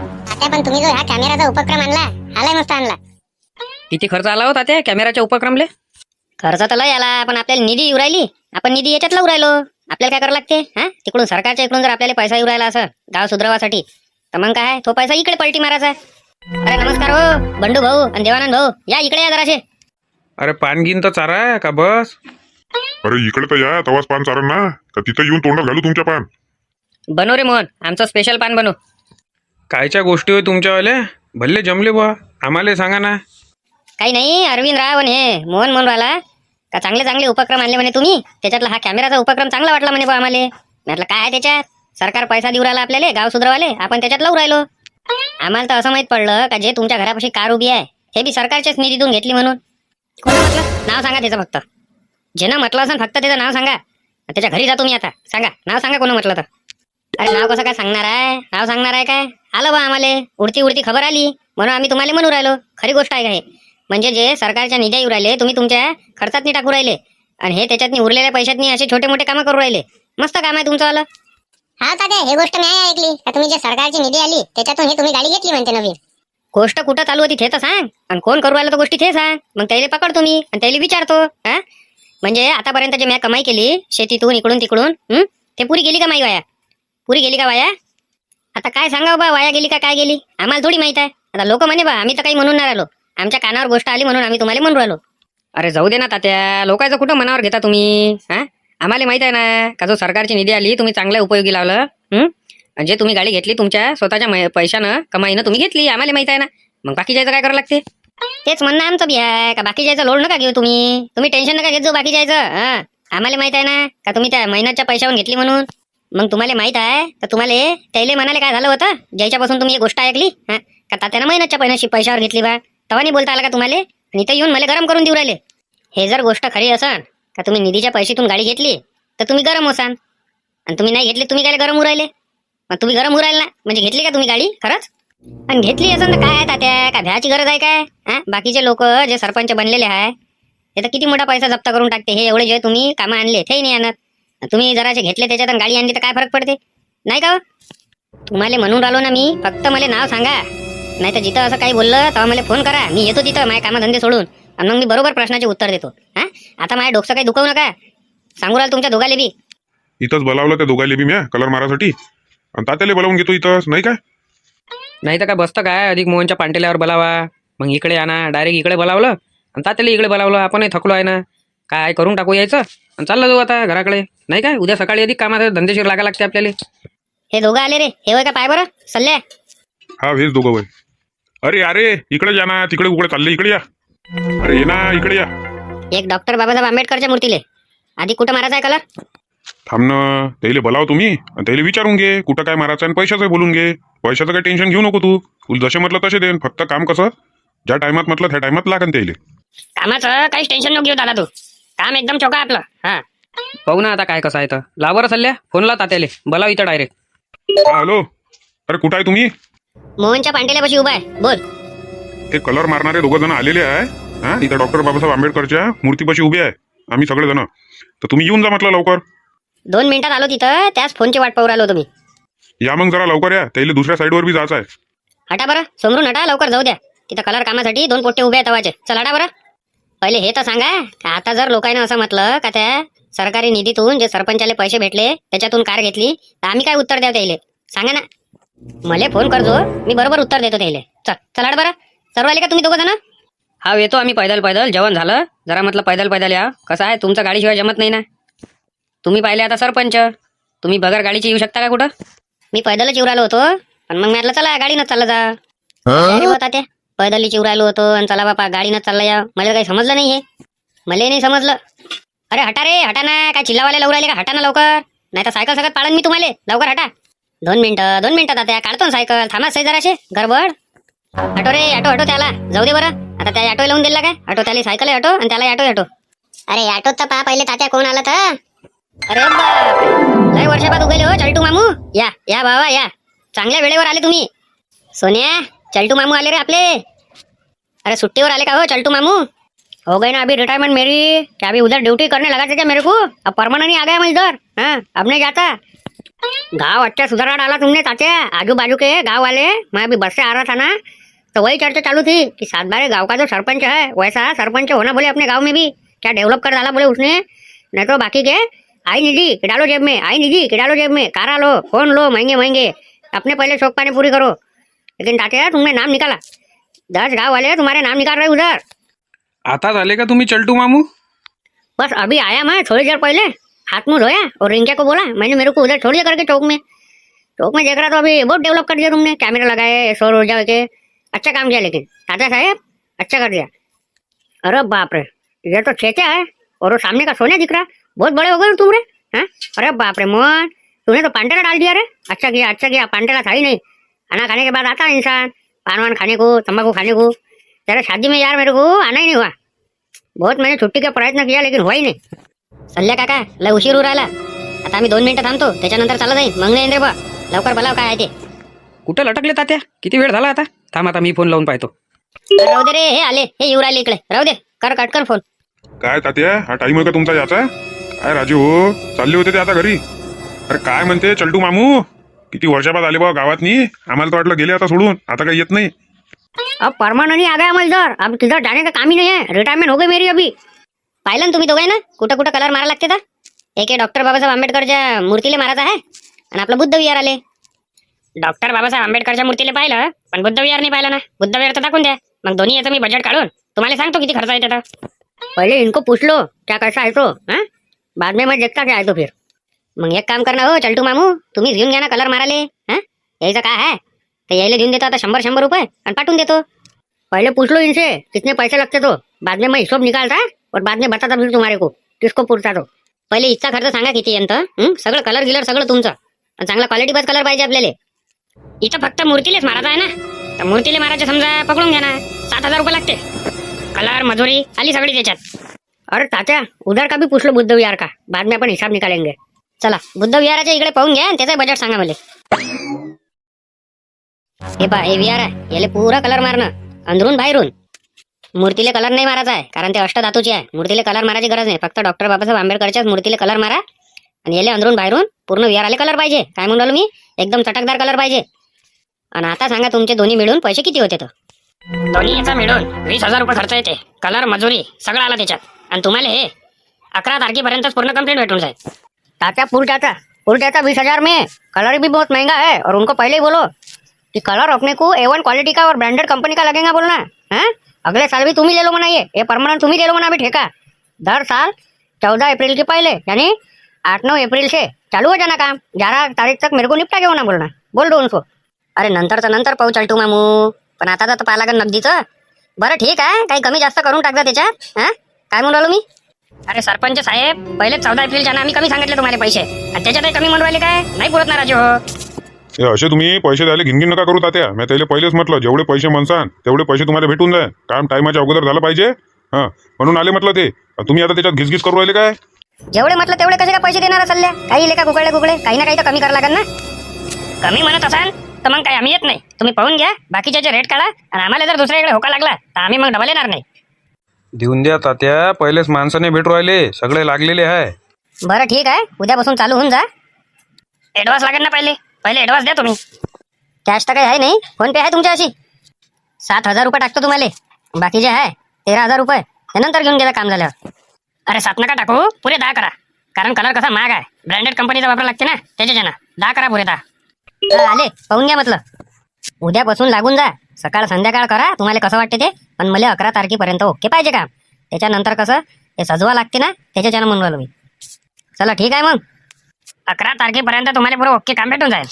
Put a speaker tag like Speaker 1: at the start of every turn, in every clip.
Speaker 1: आता पण तुम्ही जो हा कॅमेराचा उपक्रम आणला, आलाय मस्त आणला.
Speaker 2: किती खर्च आला होता त्या कॅमेराच्या उपक्रमले?
Speaker 3: खर्च तर लय आला, पण आपल्याला निधी येऊ राहिली. आपण निधी याच्यात लावू राहिलो. आपल्याला काय करावं लागते? हा, तिकडून सरकारच्या इकडून जर आपल्याला पैसा येऊ राहिला असं गाव सुधरवासाठी, तर मग काय तो पैसा इकडे पलटी मारायचा. अरे नमस्कार हो बंडू भाऊ आणि देवानंद भाऊ, या इकडे या जराशे.
Speaker 4: अरे पान गिन तर चारा आहे का बस?
Speaker 5: अरे इकडे तर या, तवाच पान चारण ना, तर तिथं येऊन तोंडात घालू तुमच्या पान.
Speaker 2: बनव रे मोहन, आमचं स्पेशल पान बनव.
Speaker 4: कायच्या गोष्टी होय तुमच्यावाले? भल्ले जमले बुवा, आम्हाला सांगा ना.
Speaker 3: काही नाही, अरविंद राव आणि हे मोहन म्हणून राहिला का चांगले चांगले उपक्रम आणले म्हणे तुम्ही. त्याच्यातला हा कॅमेराचा उपक्रम चांगला वाटला म्हणे बा आम्हाला. म्हटलं काय आहे त्याच्यात? सरकार पैसा देऊ राहिला आपल्याला गाव सुधरवाले, आपण त्याच्यात लावू राहिलो. आम्हाला तर असं माहित पडलं का जे तुमच्या घरापाशी कार उभी आहे हे बी सरकारच्याच निधीतून घेतली म्हणून. कोण म्हटलं? नाव सांगा त्याचं फक्त. जेनं म्हटलं असं फक्त त्याचं नाव सांगा. त्याच्या घरी जातो मी आता. सांगा नाव, सांगा कोण म्हटलं तर. अरे नाव कसं काय सांगणार आहे? नाव सांगणार आहे काय? आलं बा आम्हाला उडती उडती खबर आली म्हणून आम्ही तुम्हाला म्हणू राहिलो. खरी गोष्ट आहे का हे? म्हणजे जे सरकारच्या निधी येऊ राहिले तुम्ही तुमच्या खर्चात टाकू राहिले, आणि हे त्याच्यातनी उरलेल्या पैशातनी असे छोटे मोठे कामं करू राहिले. मस्त काम आहे तुमचं आलं.
Speaker 1: हा तात्या, हे गोष्ट मी ऐकली का तुम्ही जे सरकारची निधी आली त्याच्यातून हे तुम्ही गाडी घेतली म्हणते नवीन.
Speaker 3: गोष्ट कुठं चालू होती ते तर सांग, आणि कोण करू राहिलं तर गोष्टी ते सांग. मग त्याला पकडतो मी आणि त्याला विचारतो. हा, म्हणजे आतापर्यंत जे मी कमाई केली शेतीतून इकडून तिकडून, ते पुरी गेली का माई वाया? पुरी गेली का वाया? आता काय सांगा बा, वाया गेली का काय गेली आम्हाला थोडी माहित आहे. आता लोक म्हणे बा, आम्ही तर काही म्हणून नाही राहिलो. आमच्या कानावर गोष्ट आली म्हणून आम्ही तुम्हाला म्हणून राहिलो.
Speaker 2: अरे जाऊ दे ना तात्या, लोकांचं कुठं मनावर घेता तुम्ही? हा, आम्हाला माहित आहे ना का जो सरकारची निधी आली तुम्ही चांगल्या उपयोगी लावलं. जे तुम्ही गाडी घेतली तुमच्या स्वतःच्या पैशानं कमाईनं तुम्ही घेतली, आम्हाला माहित आहे ना. मग बाकी जायचं काय करावं लागते?
Speaker 3: तेच म्हणणं आमचं बी आहे का बाकी जायचं लोड नका घेऊ तुम्ही. तुम्ही टेन्शन नका घेत जो बाकी जायचं. हा, आम्हाला माहित आहे ना का तुम्ही त्या महिन्याच्या पैशावर घेतली म्हणून. मग तुम्हाला माहित आहे तर तुम्हाला त्याला म्हणाले काय झालं होतं ज्याच्यापासून तुम्ही ही गोष्ट ऐकली, हा, का तात्यानं महिन्याच्या पैशावर घेतली बा, तेव्हा नाही बोलता आला का तुम्हाला? आणि इथं येऊन मला गरम करून देऊ राहिले. हे जर गोष्ट खरी असन का तुम्ही निधीच्या पैशातून गाडी घेतली तर तुम्ही गरम होसान, आणि तुम्ही नाही घेतली तुम्ही काय गरम होऊ राहिले? मग तुम्ही गरम होऊ राहिले ना, म्हणजे घेतली का तुम्ही गाडी खरंच? आणि घेतली असेल तर काय आहे तात्या, काय भ्याची गरज आहे काय? हा, बाकीचे लोक जे सरपंच बनलेले आहे ते तर किती मोठा पैसा जप्त करून टाकते. हे एवढे जे तुम्ही कामं आणले तेही नाही आणत. तुम्ही जराचे घेतले त्याच्यात आणि गाडी आणली तर काय फरक पडते नाही का? तुम्हाला म्हणून राहिलो ना मी, फक्त मला नाव सांगा. नाही तर जिथं असं काही बोललं तेव्हा मला फोन करा, मी येतो तिथं माझ्या कामधंदे सोडून, आणि मग मी बरोबर प्रश्नाचे उत्तर देतो. हा, आता माझ्या डोकं काही दुखवू नका, सांगू राहिलो तुमच्या दोघाले बी.
Speaker 5: इथंच बोलावलं त्या दोघाले बी म्या कलर मारासाठी, आणि तात्याला बोलावून घेतो इथंच, नाही काय?
Speaker 2: नाही तर काय बसतं काय, अधिक मोहनच्या पांटेल्यावर बोलावा, मग इकडे आणा. डायरेक्ट इकडे बोलावलं आणि तात्याला इकडे बोलावलं. आपणही थकलो आहे ना, काय करून टाकू यायचं आणि चाललं जाऊ आता घराकडे. नाही काय, उद्या सकाळी अधिक कामात धंदेशीर लागा लागते आपल्याला.
Speaker 3: हे दोघं आले रे, हे होय का पाय बरं सल्ल्या?
Speaker 5: हा हेच दोघं वय. अरे अरे इकडे या ना, तिकडे उकडे चालले, इकडे या. अरे ये ना इकडे या.
Speaker 3: एक डॉक्टर बाबासाहेब आंबेडकरच्या मूर्तीले आधी कुठं मारायचा आहे कलर?
Speaker 5: थांब ना, त्याला बोलाव तुम्ही आणि त्याला विचारून घे कुठं काय मारायचं, आणि पैशाचं बोलून घे. पैशाचं काही टेन्शन घेऊ नको तू, तुला जसे म्हटलं तसे देन. फक्त काम कसं ज्या टायमात म्हटलं त्या टायमात लागन त्याला.
Speaker 3: कामाचं काहीच टेन्शन नको घेऊ दादा, तू काम एकदम चोका आपलं. हा,
Speaker 2: पाहू ना आता काय कसं आहे तर. लाव बरं सल्ल्या, फोन ला तात्याले, बोलाव इथं डायरेक्ट.
Speaker 5: हॅलो, अरे कुठं आहे तुम्ही?
Speaker 3: मोहनच्या पांटेल्यापाशी उभा आहे, बोल.
Speaker 5: ते कलर मारणारे दोघं जण आलेले आहे. हा, इथं डॉक्टर बाबासाहेब आंबेडकरच्या मूर्तीपाशी उभे आहे आम्ही सगळे जण. तर तुम्ही येऊन जा म्हटलं लवकर.
Speaker 3: 2 मिनिटात आलो तिथं, त्याच फोनची वाट पाहू राहिलो. तुम्ही
Speaker 5: या मग जरा लवकर या, त्याला दुसऱ्या साईडवर बी जायचं आहे.
Speaker 3: हटा बरं समोरून, हटा लवकर, जाऊ द्या. तिथं कलर कामासाठी 2 पोट्टे उभे आहेत तवाचे. चल हटा बरं. पहिले हे तर सांगा का आता जर लोकांना असं म्हटलं का त्या सरकारी निधीतून जे सरपंचाले पैसे भेटले त्याच्यातून कार घेतली, तर आम्ही काय उत्तर द्यावं त्याला सांगा ना. मला फोन करजो, मी बरोबर उत्तर देतो त्याला. चल हट बरं. सर्व आले का तुम्ही दोघं जण?
Speaker 2: हा येतो आम्ही पैदल पैदल. जेवण झालं जरा, म्हटलं पैदल पैदल या. कसं आहे तुमचं गाडीशिवाय जमत नाही ना. तुम्ही पाहिले आता सरपंच, तुम्ही बगर गाडीची येऊ शकता का कुठं?
Speaker 3: मी पैदलच येऊ राहिलो होतो, पण मग म्हटलं चला गाडीनं चाललं जा. अरे होता ते पैदलच येऊ राहिलो होतो आणि चला बापा गाडीनं चालला या. मला काही समजलं नाही हे, मला नाही समजलं. अरे हटा रे, हटा ना. काय चिल्लावाले लावून राहिले का? हटा ना लवकर, नाही तर सायकल सगळं पाळन मी तुम्हाला. लवकर हटा. 2 मिनिटं तात्या, काढतो ना सायकल. थांबा सही जराशे गडबड. ऑटो रे, ऑटो त्याला जाऊ दे बरं. आता त्या ऑटो लावून दिला काय? ऑटो त्याला सायकल आहे, ऑटो आणि त्याला ऑटो.
Speaker 1: अरे ऑटोत तर पहा पहिले तात्या कोण आलं तर.
Speaker 3: अरे बापरे, लय वर्षाबाद उगेले हो चलटू मामू. या या बाबा या, चांगल्या वेळेवर आले तुम्ही. सोन्या, चलटू मामू आले रे आपले. अरे सुट्टीवर आले का हो चलटू मामू? हो गई ना अभी रिटायरमेंट मेरी, क्या अभी उधर ड्यूटी करने लगा था क्या मेरे को? अब परमानेंट ही आ गया मैं इधर. हाँ, अब नहीं जाता. गाँव अच्छा सुधारा डाला तुमने ताते। आजू बाजू के गाँव वाले, मैं अभी बस से आ रहा था ना, तो वही चर्चा चालू थी कि सातबारे गांव का जो सरपंच है वैसा सरपंच होना बोले अपने गांव में भी। क्या डेवलप कर डाला बोले उसने। नहीं तो बाकी के आई निधि के डालो जेब में, आई निधि के डालो जेब में, कारा लो, फोन लो महंगे महंगे, अपने पहले शौक पाने पूरी करो। लेकिन ताते तुमने नाम निकाला, 10 गाँव वाले तुम्हारे नाम निकाल रहे उधर।
Speaker 4: आता झाले का तुम्ही चलटू मामू?
Speaker 3: बस अभी आया मैं थोड़ी देर पहले, हाथ मुंह धोया और रिंकिया को बोला मैंने मेरे को उधर छोड़ दिया करके चौक में देख रहा। तो अभी बहुत डेवलप कर दिया तुमने, कैमरे लगाए, सौर ऊर्जा के, अच्छा काम किया। लेकिन तात्या साहेब अच्छा कर दिया। अरे बाप रे, ये तो चेचा है और वो सामने का सोनिया दिख रहा, बहुत बड़े हो गए तुम रे। हाँ अरे बाप रे मोहन, तूने तो पांटेला डाल दिया रे। अच्छा किया, पांटेला था ही नहीं। खाना खाने के बाद आता है इंसान पान वान खाने को, तंबाकू खाने को। तेरे शादी में यार मेरे को आना ही नहीं हुआ। बहुत मैंने छुट्टी का प्रयत्न किया लेकिन हुआ ही नाही। सल्ल्या काका लय उशीर होऊ राहिला, आता आम्ही 2 मिनिटं थांबतो, त्याच्यानंतर चालत जाईल. मग नाही रे बा, लवकर बोलाव काय आहे ते.
Speaker 2: कुठं लटकले तात्या? किती वेळ झाला आता? थांब आता मी फोन लावून पाहतो.
Speaker 3: राहू दे रे, हे आले, हे येऊ राहिले इकडे. राहू दे, कट कर फोन.
Speaker 5: काय तात्या, हा टाइम आहे का तुमचा याचा? काय राजू हो, चालले होते ते आता घरी? अरे काय म्हणते चलटू मामू, किती वर्षाबाद आले बा गावातनी. आम्हाला तर वाटलं गेले आता सोडून, आता काही येत नाही.
Speaker 3: अब परमानेंट आ गया अमल इधर, अब किधर जाने का काम ही नहीं है, रिटायरमेंट हो गई मेरी अभी. पाहिलं ना तुम्ही दोघे ना, कुठं कुठं कलर मारा लागते. तर एक डॉक्टर बाबासाहेब आंबेडकरच्या मूर्तीला मारायचा आहे आणि आपलं बुद्ध विहार आले. डॉक्टर बाबासाहेब आंबेडकरच्या मूर्तीला पाहिलं, पण बुद्ध विहार नाही पाहिलं ना. बुद्ध विहार तर दाखवून द्या, मग दोन्ही याचं मी बजेट काढून तुम्हाला सांगतो किती खर्च येते. तर पहिले इनको पूछ लो क्या कैसा है तो, हाँ बाद में मैं देखता क्या है तो फिर. मग एक काम करना हो चलटू मामू, तुम्हीच घेऊन घ्या ना कलर माराले. हाँ यायचं काय आहे ते यायला देऊन देतो आता 100 रुपये आणि पाठवून देतो. पहले पूछ लो इनसे कितने पैसे लगते, तो बाद में मैं हिशोब निकालता और बाद में बताता फिर तुम्हारे को किसको पुरता. तो पहिले इच्छा खर्च सांगा किती यंत्र. सगळं कलर गिलर सगळं तुमचं, आणि चांगला क्वालिटी बस कलर पाहिजे आपल्याला. इथं फक्त मूर्तीलेच मारायचं आहे ना, तर मूर्तीले मारायचे समजा पकडून घ्या ना, 7,000 रुपये लागते. कलर मजुरी आली सगळी त्याच्यात. अरे तात्या उधर का भी पूछ लो बुद्ध विहार का, बाद में आपण हिसाब निकालेंगे. चला बुद्ध विहाराच्या इकडे पाहून घ्या, त्याचं बजेट सांगा मला. हे विहार आहे, याले पुरा कलर मारणं अंदरून बाहेरून. मूर्तीले कलर नाही मारायचा आहे, कारण ते अष्टधातूची आहे. मूर्तीले कलर मारायची गरज नाही, फक्त डॉक्टर बाबासाहेब आंबेडकरच्याच मूर्तीले कलर मारा. आणि याले अंदरून बाहेरून पूर्ण विहाराले कलर पाहिजे. काय म्हणून राहिलो मी, एकदम चटकदार कलर पाहिजे. आणि आता सांगा तुमचे दोन्ही मिळून पैसे किती होते. तर दोन्ही याचा मिळून 20,000 रुपये खर्च येते. कलर मजुरी सगळं आला त्याच्यात. आणि तुम्हाला हे 11 तारखेपर्यंत पूर्ण कंप्लीट भेटून जाईल. तात्या फुल जाता 20,000 में. कलर भी बहुत महंगा है और उनको पहले ही बोलो कि कलर अपने को A1 क्वालिटी का और ब्रांडेड कंपनी का लगेगा बोलना. हाँ अगले साल भी तुम ही ले लो मना, ये परमानेंट तुम ही ले लो मना अभी ठेका. दर साल 14 अप्रैल के पहले यानी 8-9 अप्रैल से चालू हो जाना काम. 11 तारीख तक मेरे को निपटा के होना बोलना, बोल दो उनको. अरे नंतरचं नंतर पाहू चलटू मामू, पण आता तर पाहा लागेल नगदीचं. बरं ठीक आहे, काही कमी जास्त करून टाकता त्याच्यात. हा काय म्हणून राहिलो मी. अरे सरपंच साहेब पहिले 14 एप्रिलच्या ना आम्ही कमी सांगितले तुम्हाला पैसे, आणि त्याच्यातही कमी म्हणून राहिले काय नाही पुरत ना राजू हो.
Speaker 5: हे असे तुम्ही पैसे द्यायला घिनघिन नका करू तात्या. मी त्याला पहिलेच म्हटलं जेवढे पैसे म्हणसान तेवढे पैसे तुम्हाला भेटून जाय. काम टायमाच्या अगोदर झालं पाहिजे. हा म्हणून आले म्हटलं ते. तुम्ही आता त्याच्यात घिसघिस करू राहिले काय.
Speaker 3: जेवढे म्हटलं तेवढे कसे काय पैसे देणार चालल्या, काही लेखा कुकडे काही ना काही तर कमी करावं लागेल ना. कमी म्हणत असाल तर मग काही आम्ही येत नाही. तुम्ही पाहून घ्या बाकीचे रेट काढा, आणि आम्हाला जर दुसऱ्याकडे होका लागला तर आम्ही मग डबल येणार नाही.
Speaker 4: देऊन द्या तात्या, पहिलेच माणसाने भेटू राहिले, सगळे लागलेले आहे.
Speaker 3: बरं ठीक आहे, उद्यापासून चालू होऊन जा. ऍडव्हान्स लागेल ना पहिले ऍडव्हान्स द्या तुम्ही. कॅश तर काही आहे नाही, फोन पे आहे तुमच्याशी. 7,000 रुपये टाकतो तुम्हाला, बाकी जे आहे 13,000 रुपये त्यानंतर घेऊन गेला काम झाल्यावर. अरे 7 नका टाकू, पुरे 10 करा, कारण कलर कसा महाग आहे, ब्रँडेड कंपनीचा वापरा लागते ना त्याच्या 10 करा पुरे 10. आले पाहून घ्या म्हटलं. उद्यापासून लागून जा, सकाळ संध्याकाळ करा तुम्हाला कसं वाटते ते, पण मला 11 तारखेपर्यंत ओके पाहिजे काम. त्याच्यानंतर कसं ते सजवा लागते ना, त्याच्यानं म्हणून राहिलो मी. चला ठीक आहे मग, 11 तारखेपर्यंत तुम्हाला पुरं ओके काम भेटून जाईल.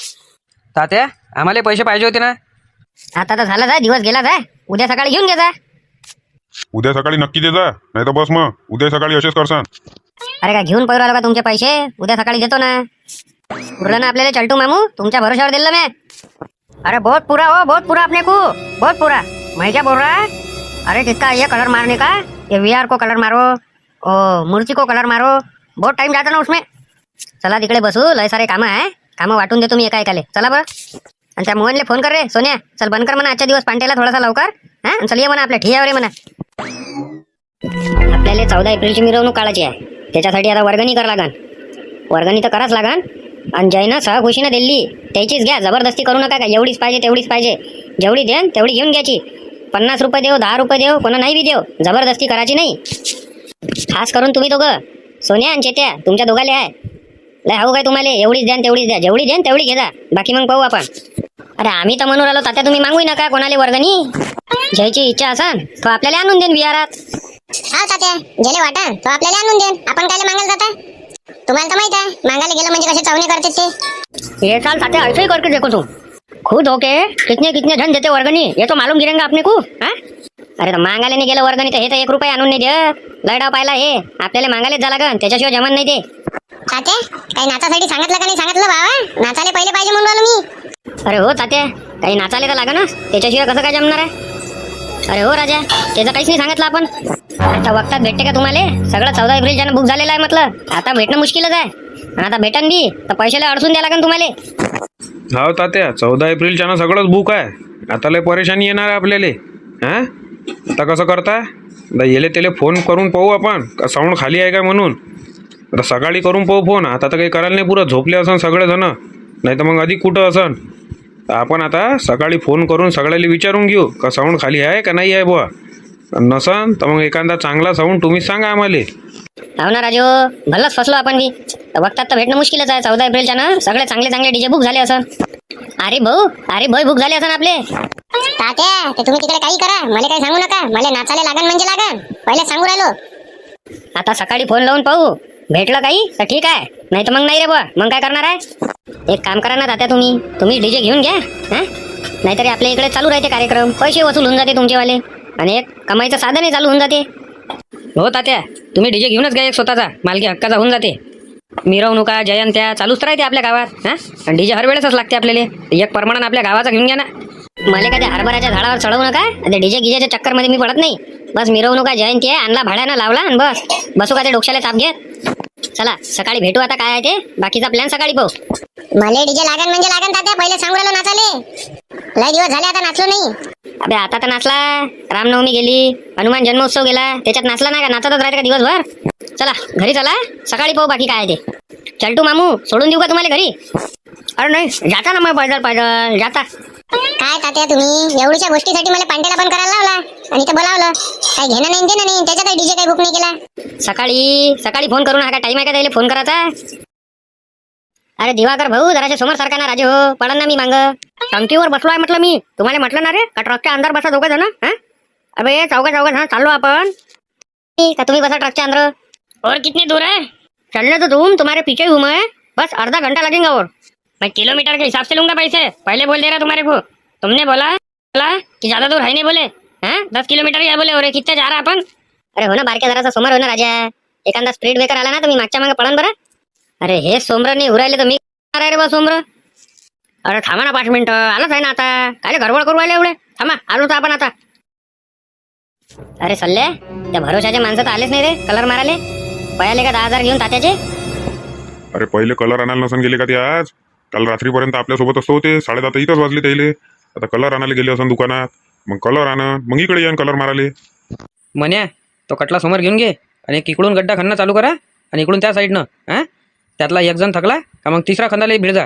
Speaker 2: तात्या आम्हाला पैसे पाहिजे होते ना.
Speaker 3: आता तर झालं जाय, दिवस गेला जाय, उद्या सकाळी घेऊन घे जा.
Speaker 5: उद्या सकाळी नक्की दे जा, नाही तर बस मग उद्या सकाळी असेच करसान.
Speaker 3: अरे काय घेऊन पैरू आलो का तुमचे पैसे, उद्या सकाळी देतो ना. पुरलं ना आपल्याला चलटू मामू, तुमच्या भरोशावर दिलं मैं. अरे बहुत पूरा हो, बहुत पूरा अपने को, बहुत पूरा. मैं क्या बोल रहा है, अरे कितना ये कलर मारने का, ये VR को कलर मारो, ओ मूर्ति को कलर मारो, बहुत टाइम जाता ना उसमें. चला तिकडे बसू, लय सारे कामं आहे, कामं वाटून देतो मी एका एकाले. चला बरं. आणि त्या मोहनले फोन कर रे सोन्या, चल बंद कर म्हणा आजच्या दिवस पांटेला थोडासा लवकर. हा चल ये म्हणा आपल्या ठियावर ये म्हणा. आपल्याला 14 एप्रिलची मिरवणूक काढायची आहे, त्याच्यासाठी आता वर्गणी कर लागन. वर्गणी तर कराच लागन, आणि ज्यानं सहखुशीनं दिली त्याचीच घ्या. जबरदस्ती करू नका का एवढीच पाहिजे तेवढीच पाहिजे. जेवढी देन तेवढी घेऊन घ्यायची. 50 रुपये देव 10 रुपये देव कोणा नाही बी देव, जबरदस्ती करायची नाही. खास करून तुम्ही दोघं सोन्या आणि चेत्या तुमच्या दोघाले आहे. लय हाऊ काय तुम्हाला एवढीच द्या तेवढीच द्या. जेवढी द्या तेवढी घे जा, बाकी मग पाहू आपण. अरे आम्ही तर म्हणून राहिलो तात्या, तुम्ही मागूही नका कोणाला वर्गणी. ज्याची इच्छा असन तो आपल्याला आणून देईन विहारात.
Speaker 1: हा तात्या, ज्याला वाटन तो आपल्याला आणून देन. आपण कायला मागायला जाता? तुम्हाला तर माहित आहे मागायला गेलं म्हणजे कसे चवणे करते ते.
Speaker 3: ये साल तात्या ऐसे ही करके देखो तुम खुद होके कितने कितने धन देते वर्गणी, ये तो मालूम गिरेंगा आपने को. हाँ? अरे तर मागायला नाही गेलं वर्गणी तर हे तर 1 रुपया आणून नाही देत. लढा पाहिला हे आपल्याला मागायलाच झाला गं, त्याच्याशिवाय जमन नाही ते.
Speaker 1: तात्या, काही नाचासाठी सांगितलं का नाही सांगितलं बाबा? नाचायला पहिले पाहिजे म्हणून राहिलो मी.
Speaker 3: अरे हो तात्या, काही नाचाले तर लागा ना, त्याच्याशिवाय कसं काय जमणार आहे. अरे हो राजा, त्याचं काहीच नाही सांगितलं आपण. आता वक्तात भेटते का तुम्हाला? सगळं 14 एप्रिलच्यानं बुक झालेलं आहे म्हटलं. आता भेटणं मुश्किलच आहे. आणि आता भेटन बी तर पैशाला अडसून द्या लागेल तुम्हाला.
Speaker 4: हो तात्या, 14 एप्रिलच्या ना सगळंच बुक आहे. आता लय परेशानी येणार आहे आपल्याला. हां, आता कसं करता? आता येले त्याला फोन करून पाहू आपण का साऊंड खाली आहे का म्हणून. आता सकाळी करून पाहू फोन. आता तर काही करायला नाही, पुरं झोपले असन सगळेजण, नाही तर मग अधिक कुठं असन. तर आपण आता सकाळी फोन करून सगळ्याला विचारून घेऊ का साऊंड खाली आहे का नाही आहे बुवा. नसन तर मग एखादा चांगला साऊंड तुम्हीच सांगा आम्हाला.
Speaker 3: हो ना राजू, भलंच फसलो आपण बी. वक्तात तर भेटणं मुश्किलच आहे. 14 एप्रिलच्या ना सगळे चांगले चांगले डीजे बुक झाले असन. अरे भाऊ बुक झाले असन आपले.
Speaker 1: तात्या, ते तुम्ही तिकडे काही करा, मला काही सांगू नका. मला नाचायला लागन म्हणजे लागन, पहिले सांगू राहिलो.
Speaker 3: आता सकाळी फोन लावून पाहू, भेटलं काही तर ठीक आहे, नाही तर मग नाही रे बुवा. मग काय करणार आहे? एक काम करा ना तात्या, तुम्ही डीजे घेऊन घ्या. हा, नाहीतरी आपल्या इकडे चालू राहते कार्यक्रम, पैसे वसूल होऊन जाते तुमचेवाले आणि एक कमाईचं साधनही चालू होऊन जाते.
Speaker 2: हो तात्या, तुम्ही डीजे घेऊनच घ्या एक स्वतःचा, मालकी हक्काचा होऊन जाते. मिरवणुका जयंत्या चालूच राहते आपल्या गावात. हा, आणि डीजे हर वेळेसच लागते आपल्याला. एक परमानंट आपल्या गावाचा घेऊन घ्या ना.
Speaker 3: मला काय त्या हरभऱ्याच्या झाडावर चढवू नका. ते डीजे गिजेच्या चक्करमध्ये मी पडत नाही. बस मिरवणुका जयंती आहे, आणला भाड्यानं लावला आणि बसू का ते डोक्याला ताप घेत. चला सकाळी भेटू, आता काय आहे ते बाकीचा प्लॅन सकाळी पाहू.
Speaker 1: मला डीजे लागन म्हणजे लागन तात्या, पहिले सांगू राहिलो नाचाले. लय दिवस झाले आता नाचलो नाही.
Speaker 3: अबे आता तर नाचला, रामनवमी गेली, हनुमान जन्मोत्सव गेला, त्याच्यात नाचला नाही का? नाचतच राहते का दिवसभर? चला घरी चला, सकाळी पाहू बाकी काय आहे ते. चलटू मामू, सोडून देऊ का तुम्हाला घरी? अरे नाही, जाता ना मग पैदल जाता.
Speaker 1: काय तात्या, तुम्ही एवढ्याच्या गोष्टीसाठी मला पांट्याला पण करायला लावला आणि ते बोलावलं. काही घेणं नाही देणं नाही, त्याच्यात डीजे काही बुक नाही केला.
Speaker 3: सकाळी फोन करून हा का टाइम आहे का त्याला फोन करायचा? अरे दिवाकर भाऊ, जराशे समोर सारखा ना राजे हो, पडन ना मी मांग. टंकीवर बसलो आहे म्हटलं मी. तुम्हाला म्हटलं ना रे का ट्रकच्या अंदर बसा दोघं जण. हा, अबे चौघ हा चाललो आपण. का तुम्ही बसा ट्रकच्या अंदर? और कितनी दूर है? चलने तो तुम, तुम्हारे पीछे हूँ मैं. बस आधा घंटा लगेगा. और मैं किलोमीटर के हिसाब से लूंगा पैसे. पहले बोल दे रहा तुम्हारे को. तुमने बोला कि ज्यादा दूर है नहीं बोले. हाँ, 10 किलोमीटर या बोले. और कितने जा रहा आपण? अरे हो ना बारक्या, जरासा समोर हो ना राजा. एखादा स्पीड ब्रेकर आला ना तर मी मागच्या मागे पडन बरं. अरे हे सोमर नाही उरायले तर मी काय रे बा सोमर. अरे थांबा ना 5 मिनिटं, आलंच आहे ना आता. काय गडबड करू राहिले एवढे? थांबा, आलो तर आपण आता. अरे सल्ले, त्या भरोशाचे माणसं तर आलेच नाही रे कलर मारायले. पयाले का 10,000 घेऊन तात्याचे.
Speaker 5: अरे पहिले कलर आणायला नसन गेले का ते आज? काल रात्रीपर्यंत आपल्यासोबत असतो ते. 7:30 इथंच वाजले त्याले. आता कलर आणायला गेले असन दुकानात. मग कलर आणा, मग इकडे येईन कलर माराले.
Speaker 2: म्हण्या, तो कटला समोर घेऊन घे आणि एक इकडून गड्डा खणणं चालू करा आणि इकडून त्या साईडनं. हां, त्यातला एक जण थकला का मग तिसरा खंदाला भिड जा.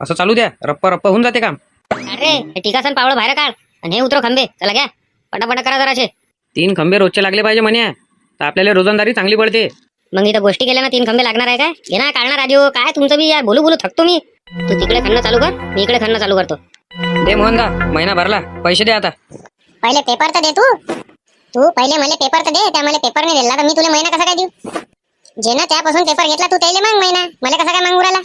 Speaker 2: असं चालू द्या, रप्पा होऊन जाते काम.
Speaker 3: अरे हे टिकासन पावळं बाहेर काढ आणि हे उतरो खंबे. चला घ्या, पटापट करा जराशे.
Speaker 2: 3 खंबे रोजचे लागले पाहिजे म्हण्या, तर आपल्याला रोजंदारी चांगली पडते.
Speaker 3: मग इथं गोष्टी केल्या ना 3 खंबे लागणार आहे काय? घे ना, काढणार राजू. काय तुमचं बी यार, बोलू थकतो मी. तू तिकडे खणणं चालू कर, मी इकडे खणणं चालू करतो.
Speaker 2: दे मोहन दा, महिना भरला, पैसे दे आता.
Speaker 1: पहिले पेपर तर दे तू पहिले मला पेपर तर दे. त्या मला पेपर नाही दिला तर मी तुला महिना कसा काय देऊ? जे ना त्यापासून पेपर घेतला तू त्याला माग महिना, मला कसा काय मागू राहिला?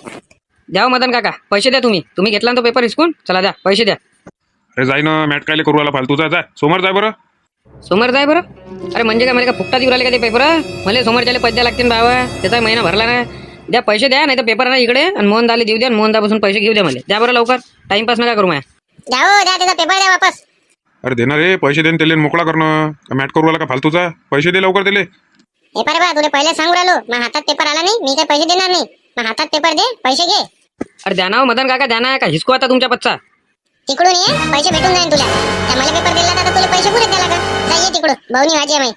Speaker 2: द्या मदन काका, पैसे द्या. तुम्ही घेतला ना तो पेपर हिसकून. चला द्या, पैसे द्या.
Speaker 5: अरे जाय ना, मॅट कायले करू आला फालतूचा. जा समोर जाय बरं.
Speaker 2: सोमवार जाय बरं. अरे म्हणजे काय, मला का फुकटा देऊ राहिले का ते पेपर? मला सोमवारच्याला पैसे द्या लागतील बाबा. त्याचा महिना भरला ना. द्या पैसे द्या, नाही तर पेपर ना इकडे आणि मोहन दाले देऊ द्या. मोहन दापासून पैसे घेऊ द्या मला. द्या बरं लवकर, टाइमपास नका करू माझ्या.
Speaker 1: द्या त्याचा पेपर द्या वापस.
Speaker 5: अरे देणार रे, पैसे देऊन त्याला मोकळा करणं. मॅट करू आला का फालतूचा? पैसे दे लवकर त्याले.
Speaker 1: पेपर बा तुला पहिले सांगू राहिलो. मग हातात पेपर आला नाही, मी काही पैसे देणार नाही. मग हातात पेपर दे, पैसे घे.
Speaker 2: अरे द्या ना हो मदन काका, द्या ना. का हिसको आता तुमच्या पच्चा.
Speaker 1: तिकडून ये, पैसे भेटून जाईल तुला. त्या मला पेपर दिला तर तुला पैसे पुरे द्यायला का? जा ये तिकडून, भाऊनी वाजी आहे माई.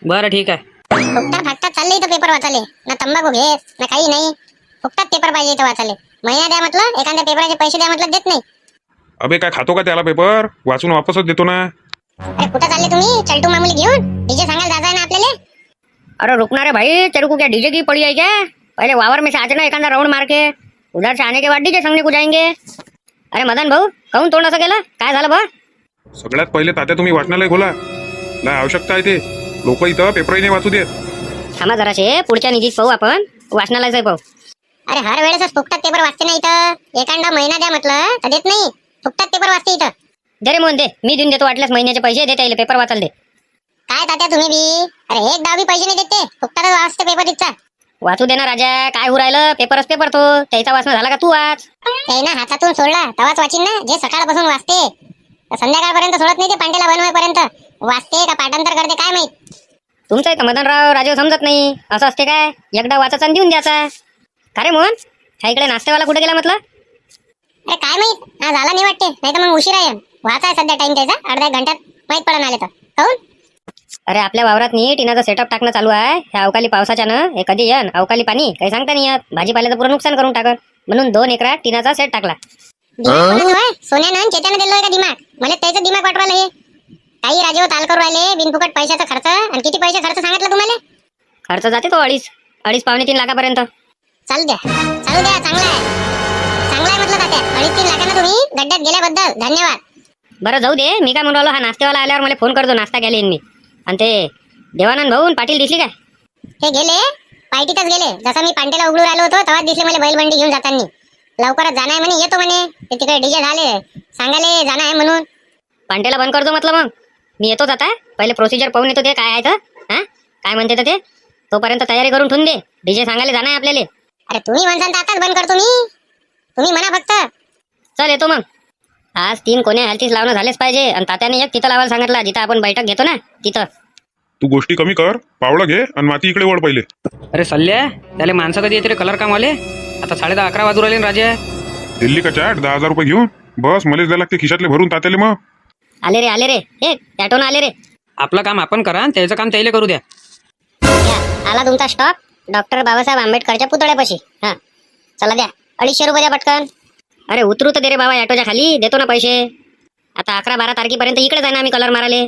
Speaker 2: बरं ठीक आहे.
Speaker 1: फुकटा फाकटा चालले इथं पेपर वाचाले. ना तंबाखू घेस ना काही नाही. फुकटात पेपर पाहिजे इथं वाचायला. महिना द्या म्हटलं, एखाद्या पेपराचे पैसे द्या म्हटलं, देत नाही.
Speaker 4: अबे काय खातो का त्याला पेपर वाचून वापसच देतो ना.
Speaker 1: अरे कुठं चालले तुम्ही चलटू मामूली घेऊन? डीजे सांगायला जायचं ना आपल्याला.
Speaker 3: अरे रुकना रे भाई, तेरे को क्या डीजे की पड़ी है क्या? पहले वावर में से आते ना एखादा राउंड मार के, उधर से आने के बाद डीजे संगने को जाएंगे. अरे मदन भाऊ, काहून तोंड असं केलं? काय झालं बा?
Speaker 4: सगळ्यात पहिले तात्या तुम्ही वाचनालय खोला. लय आवश्यकता आहे ते. लोक इथं पेपरही नाही वाचू देत.
Speaker 3: थांबा जराशे, पुढच्या निधीत पाहू आपण, वाचनालयाचं पाहू.
Speaker 1: अरे हर वेळेसच फुकटात पेपर वाचते ना इथं. एखादा महिना द्या म्हटलं तर देत नाही. फुकटात पेपर वाचते इथं.
Speaker 3: दे रे मोहन दे, मी देऊन देतो वाटल्यास महिन्याचे पैसे दे, त्याला पेपर वाचायला दे.
Speaker 1: काय तात्या तुम्ही बी? अरे एक डाव बी पैसे नाही देते. फुकटातच वाचते पेपर तिथचा.
Speaker 3: वाचू दे ना राजा, काय होऊ राहिलं? पेपरच पेपर तो, त्याचा वाचणं झाला का तू वाच.
Speaker 1: त्यानं हातातून सोडला तवाच वाचिन ना. जे सकाळपासून वाचते तर संध्याकाळपर्यंत सोडत नाही ते पांटेला बनवायपर्यंत. वाचते का पाठांतर करते काय माहित.
Speaker 3: तुमचं इथं मदनराव राजे समजत नाही. असं असते काय? एकदा वाचायचा आणि देऊन द्यायचा. का रे मोहन, ह्या इकडे नाश्तेवाला कुठे गेला म्हटलं?
Speaker 1: अरे काय माहित, हा झाला नाही वाटते. नाही तर मग उशिरा येईन. वाचाय सध्या टाइम त्याचा, अर्ध्या एक घंट्यात माहित पडून आले तर. काहून?
Speaker 3: अरे आपल्या वावरात नी टिनाचं सेटअप टाकणं चालू आहे. ह्या अवकाळी पावसाच्यानं हे कधी येन अवकाळी पाणी काही सांगता नाही येत. भाजीपाल्याचं पुरं नुकसान करून टाकत. म्हणून 2 एकरात टिनाचा सेट टाकला.
Speaker 1: दिमाग म्हणून होय, सोन्यानं आणि चेत्यानं दिलोय का दिमाग? मला त्याचं दिमाग वाटवायला हे. काही राजेव ताल करू राहिले बिनफुकट पैशाचा खर्च. आणि किती पैसे खर्च सांगितलं तुम्हाला?
Speaker 3: खर्च जाते तो 2.5 पावणे 3 लाखापर्यंत.
Speaker 1: चालू द्या चालू द्या, चांगला आहे. चांगला आहे म्हटलं तात्या. 2.5-3 लाखानं तुम्ही गड्ड्यात गेल्याबद्दल धन्यवाद.
Speaker 3: बरं जाऊ दे, मी काय म्हणून राहिलो, हा नाश्तेवाला आल्यावर मला फोन करतो, नाश्ता घ्यायला येईन मी. आणि ते देवानंद भाऊ पाटील दिसली काय?
Speaker 1: हे गेले पार्टीतच गेले. जसं मी पांटेला उघडू राहिलो होतो तेव्हाच दिसले मला बैलबंडी घेऊन जाताना. लवकरच जाणार आहे म्हणे, येतो म्हणे. ते तिकडे डीजे झाले सांगायला जाणार आहे म्हणून.
Speaker 3: पांटेला बंद करतो म्हटलं. मग मी येतोच आता. पहिले प्रोसिजर पाहून येतो ते काय आहे तर. हा काय म्हणते तर ते. तोपर्यंत तयारी करून ठेवून दे. डीजे सांगायला जाणार आहे आपल्याला.
Speaker 1: अरे तुम्ही म्हणसाल तर आताच बंद करतो मी. तुम्ही म्हणा फक्त.
Speaker 3: चल येतो मग. आज 3 कोण्या हॅल्थीस लावणं झालेच पाहिजे. आणि तात्याने एक तिथं लावायला सांगितलं, जिथं आपण बैठक घेतो ना तिथं.
Speaker 5: तू गोष्टी कमी कर, पावलं घे आणि माती इकडे वळ पहिले.
Speaker 2: अरे सल्ल्या, त्याला माणसं कधी येते रे कलर कामवाले? आता 10:30-11 वाजू राहिले ना राजा.
Speaker 5: दिल्ली का चाट 10,000 रुपये घेऊन बस मलाच द्यायला लागते खिशातले भरून तात्याले. मग
Speaker 3: आले रे हे ऑटोनं आले रे.
Speaker 2: आपलं काम आपण करा आणि त्याचं काम त्याला करू द्या.
Speaker 1: घ्या, आला तुमचा स्टॉक डॉक्टर बाबासाहेब आंबेडकरच्या पुतळ्यापाशी. हा चला द्या 250 रुपये द्या पटकन.
Speaker 3: अरे उतरू तर दे रे बाबा ऑटोच्या खाली, देतो ना पैसे. आता 11-12 तारखेपर्यंत इकडे जाणार आम्ही कलर माराले.